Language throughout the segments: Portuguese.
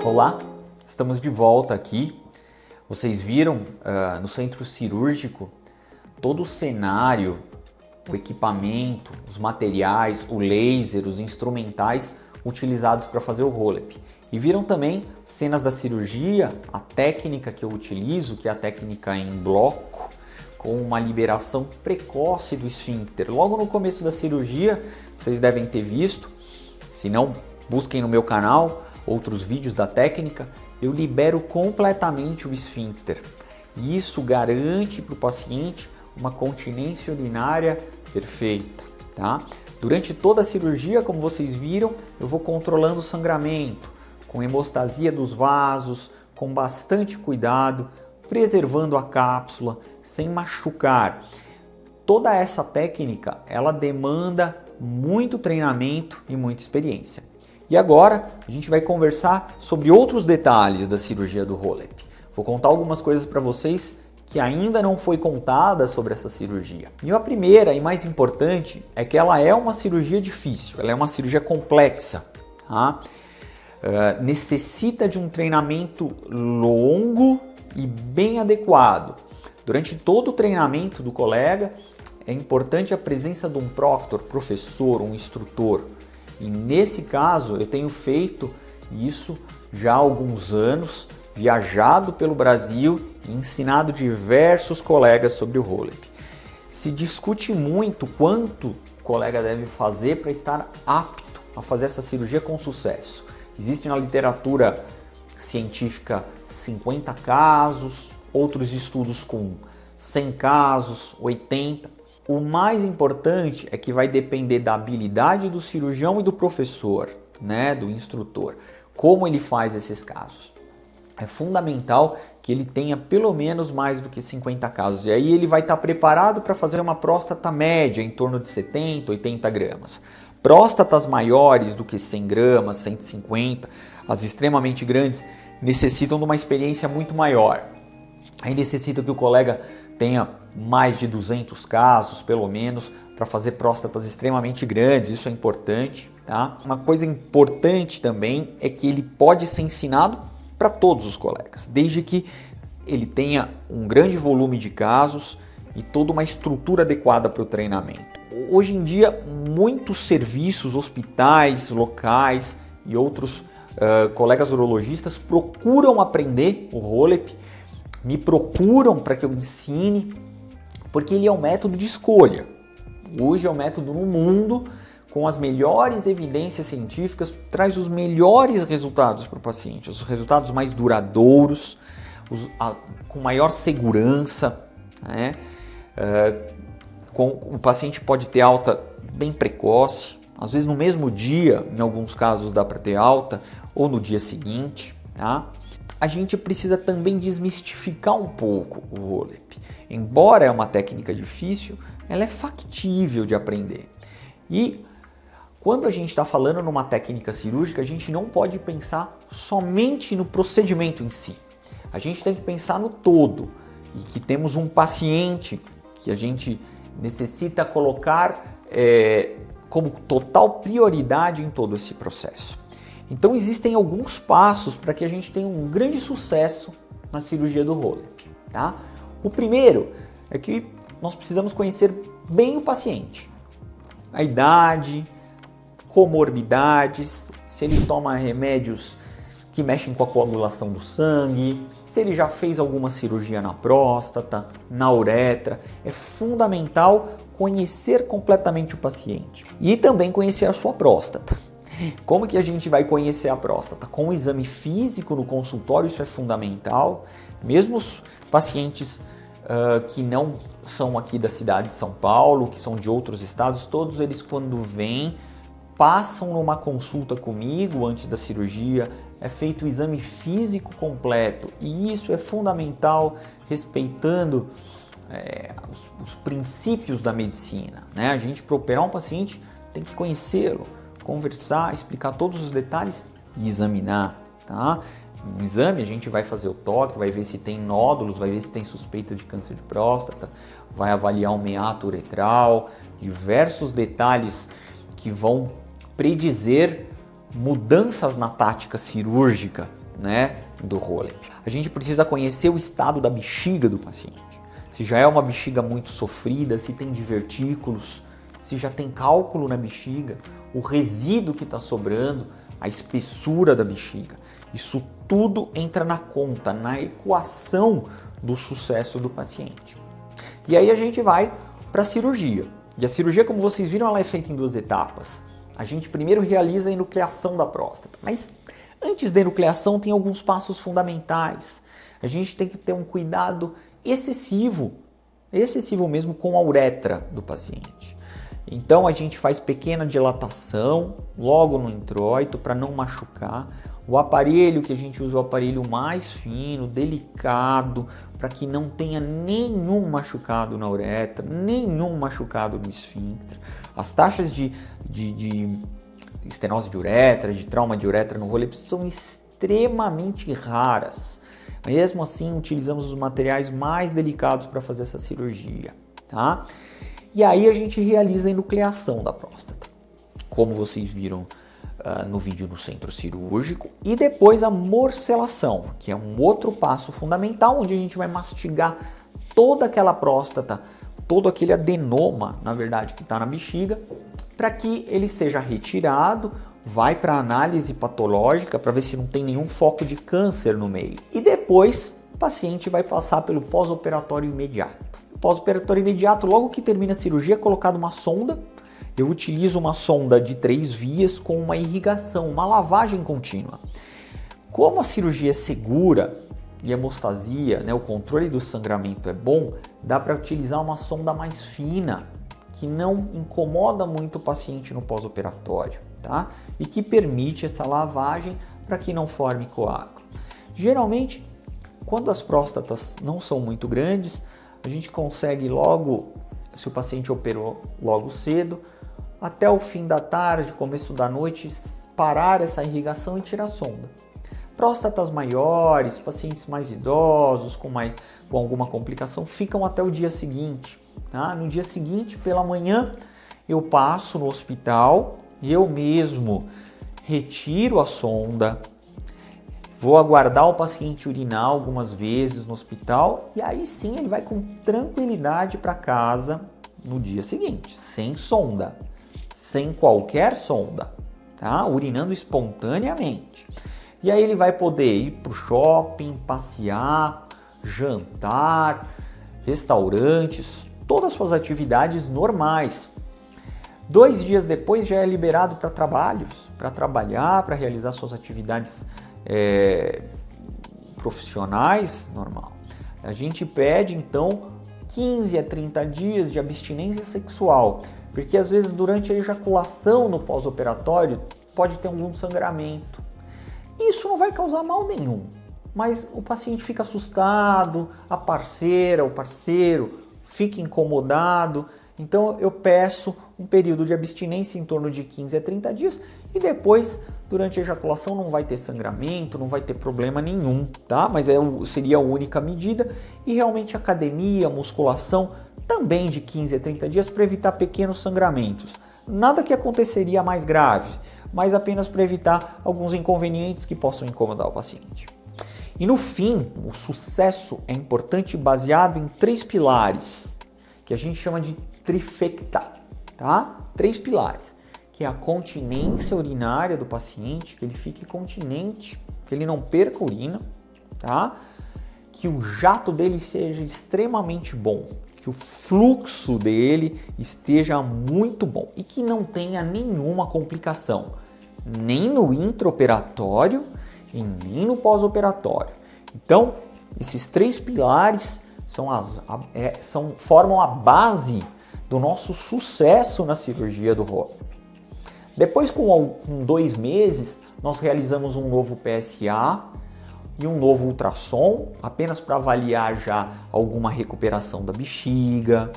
Olá, estamos de volta aqui. Vocês viram no centro cirúrgico todo o cenário, o equipamento, os materiais, o laser, os instrumentais utilizados para fazer o roll-up. E viram também cenas da cirurgia, a técnica que eu utilizo, que é a técnica em bloco, com uma liberação precoce do esfíncter. Logo no começo da cirurgia, vocês devem ter visto, se não, busquem no meu canal outros vídeos da técnica, eu libero completamente o esfíncter. E isso garante para o paciente uma continência urinária perfeita, tá? Durante toda a cirurgia, como vocês viram, eu vou controlando o sangramento, com hemostasia dos vasos, com bastante cuidado, preservando a cápsula, sem machucar. Toda essa técnica, ela demanda muito treinamento e muita experiência. E agora a gente vai conversar sobre outros detalhes da cirurgia do roll-up. Vou contar algumas coisas para vocês que ainda não foi contada sobre essa cirurgia. E a primeira e mais importante é que ela é uma cirurgia difícil, ela é uma cirurgia complexa, tá? Necessita de um treinamento longo e bem adequado. Durante todo o treinamento do colega, é importante a presença de um proctor, professor, um instrutor. E nesse caso, eu tenho feito isso já há alguns anos, viajado pelo Brasil e ensinado diversos colegas sobre o roll-up. Se discute muito quanto o colega deve fazer para estar apto a fazer essa cirurgia com sucesso. Existe na literatura científica 50 casos, outros estudos com 100 casos, 80. O mais importante é que vai depender da habilidade do cirurgião e do professor, né, do instrutor, como ele faz esses casos. É fundamental que ele tenha pelo menos mais do que 50 casos. E aí ele vai estar preparado para fazer uma próstata média, em torno de 70, 80 gramas. Próstatas maiores do que 100 gramas, 150, as extremamente grandes, necessitam de uma experiência muito maior. Aí necessita que o colega tenha mais de 200 casos, pelo menos, para fazer próstatas extremamente grandes, isso é importante, tá? Uma coisa importante também é que ele pode ser ensinado para todos os colegas, desde que ele tenha um grande volume de casos e toda uma estrutura adequada para o treinamento. Hoje em dia, muitos serviços, hospitais, locais e outros colegas urologistas procuram aprender o roll-up, me procuram para que eu ensine, porque ele é um método de escolha. Hoje é o método no mundo com as melhores evidências científicas, traz os melhores resultados para o paciente, os resultados mais duradouros, com maior segurança, né? O paciente pode ter alta bem precoce, às vezes no mesmo dia, em alguns casos dá para ter alta, ou no dia seguinte, tá? A gente precisa também desmistificar um pouco o roll-up. Embora é uma técnica difícil, ela é factível de aprender. E quando a gente está falando numa técnica cirúrgica, a gente não pode pensar somente no procedimento em si. A gente tem que pensar no todo e que temos um paciente que a gente necessita colocar como total prioridade em todo esse processo. Então existem alguns passos para que a gente tenha um grande sucesso na cirurgia do roll-up, tá? O primeiro é que nós precisamos conhecer bem o paciente, a idade, comorbidades, se ele toma remédios que mexem com a coagulação do sangue, se ele já fez alguma cirurgia na próstata, na uretra. É fundamental conhecer completamente o paciente e também conhecer a sua próstata. Como que a gente vai conhecer a próstata? Com o exame físico no consultório, isso é fundamental. Mesmo os pacientes que não são aqui da cidade de São Paulo, que são de outros estados, todos eles quando vêm, passam numa consulta comigo antes da cirurgia, é feito o exame físico completo e isso é fundamental, respeitando os princípios da medicina, né? A gente, para operar um paciente, tem que conhecê-lo, conversar, explicar todos os detalhes e examinar, tá? No exame a gente vai fazer o toque, vai ver se tem nódulos, vai ver se tem suspeita de câncer de próstata, vai avaliar o meato uretral, diversos detalhes que vão predizer mudanças na tática cirúrgica né, do Holep. A gente precisa conhecer o estado da bexiga do paciente. Se já é uma bexiga muito sofrida, se tem divertículos, se já tem cálculo na bexiga, o resíduo que está sobrando, a espessura da bexiga. Isso tudo entra na conta, na equação do sucesso do paciente. E aí a gente vai para a cirurgia. E a cirurgia, como vocês viram, ela é feita em 2 etapas. A gente primeiro realiza a enucleação da próstata, mas antes da enucleação tem alguns passos fundamentais. A gente tem que ter um cuidado excessivo mesmo com a uretra do paciente. Então a gente faz pequena dilatação logo no introito para não machucar. O aparelho que a gente usa é o aparelho mais fino, delicado, para que não tenha nenhum machucado na uretra, nenhum machucado no esfíncter. As taxas de estenose de uretra, de trauma de uretra no Holep são extremamente raras. Mesmo assim, utilizamos os materiais mais delicados para fazer essa cirurgia, tá? E aí a gente realiza a enucleação da próstata, como vocês viram no vídeo no centro cirúrgico, e depois a morcelação, que é um outro passo fundamental, onde a gente vai mastigar toda aquela próstata, todo aquele adenoma, na verdade, que está na bexiga, para que ele seja retirado, vai para análise patológica para ver se não tem nenhum foco de câncer no meio. E depois o paciente vai passar pelo pós-operatório imediato. O pós-operatório imediato, logo que termina a cirurgia, é colocada uma sonda. Eu utilizo uma sonda de 3 vias com uma irrigação, uma lavagem contínua. Como a cirurgia é segura e a hemostasia, né, o controle do sangramento é bom, dá para utilizar uma sonda mais fina, que não incomoda muito o paciente no pós-operatório, tá? E que permite essa lavagem para que não forme coágulo. Geralmente, quando as próstatas não são muito grandes, a gente consegue logo, se o paciente operou logo cedo, até o fim da tarde, começo da noite, parar essa irrigação e tirar a sonda. Próstatas maiores, pacientes mais idosos, com alguma complicação, ficam até o dia seguinte. Tá? No dia seguinte, pela manhã, eu passo no hospital, eu mesmo retiro a sonda, vou aguardar o paciente urinar algumas vezes no hospital e aí sim ele vai com tranquilidade para casa no dia seguinte, sem sonda, sem qualquer sonda, tá? Urinando espontaneamente. E aí ele vai poder ir para o shopping, passear, jantar, restaurantes, todas as suas atividades normais. 2 dias depois já é liberado para trabalhos, para trabalhar, para realizar suas atividades profissionais normal. A gente pede então 15 a 30 dias de abstinência sexual, porque às vezes durante a ejaculação no pós-operatório pode ter algum sangramento. Isso não vai causar mal nenhum, mas o paciente fica assustado, a parceira, o parceiro fica incomodado. Então eu peço um período de abstinência em torno de 15 a 30 dias e depois, durante a ejaculação, não vai ter sangramento, não vai ter problema nenhum, tá? Mas seria a única medida. E realmente academia, musculação, também de 15 a 30 dias para evitar pequenos sangramentos. Nada que aconteceria mais grave, mas apenas para evitar alguns inconvenientes que possam incomodar o paciente. E no fim, o sucesso é importante baseado em 3 pilares, que a gente chama de trifecta, tá? 3 pilares, que é a continência urinária do paciente, que ele fique continente, que ele não perca urina, tá? Que o jato dele seja extremamente bom, que o fluxo dele esteja muito bom e que não tenha nenhuma complicação, nem no intraoperatório e nem no pós-operatório. Então, esses 3 pilares formam a base do nosso sucesso na cirurgia do Holep. Depois, com 2 meses, nós realizamos um novo PSA e um novo ultrassom, apenas para avaliar já alguma recuperação da bexiga,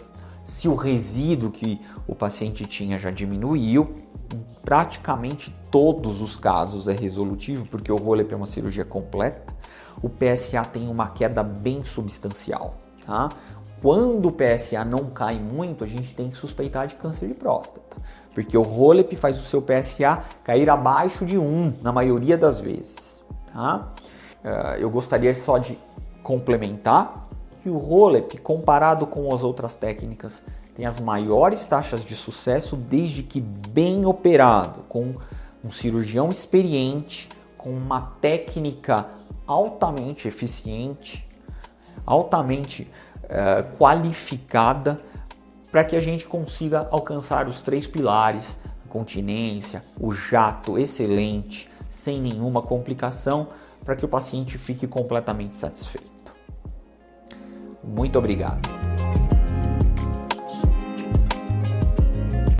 se o resíduo que o paciente tinha já diminuiu. Em praticamente todos os casos é resolutivo, porque o Holep é uma cirurgia completa. O PSA tem uma queda bem substancial, tá? Quando o PSA não cai muito, a gente tem que suspeitar de câncer de próstata, porque o Holep faz o seu PSA cair abaixo de 1 na maioria das vezes, Tá? Eu gostaria só de complementar que o Rolep, comparado com as outras técnicas, tem as maiores taxas de sucesso desde que bem operado, com um cirurgião experiente, com uma técnica altamente eficiente, altamente qualificada, para que a gente consiga alcançar os 3 pilares, a continência, o jato excelente, sem nenhuma complicação, para que o paciente fique completamente satisfeito. Muito obrigado.